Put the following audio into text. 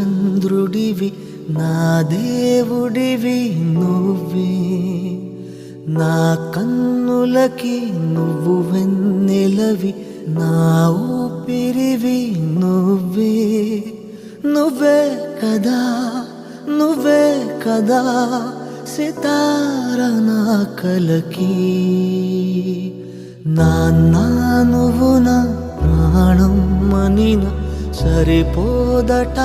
చంద్రుడివి నా దేవుడివి నువ్వే, నా కన్నులకి నువ్వు వెన్నెలవి, నా ఊపిరివి నువ్వే. నువ్వే కదా, నువ్వే కదా సితార నా కలకి. నాన్న నువ్వు నా ప్రాణం మనిన సరిపోదట.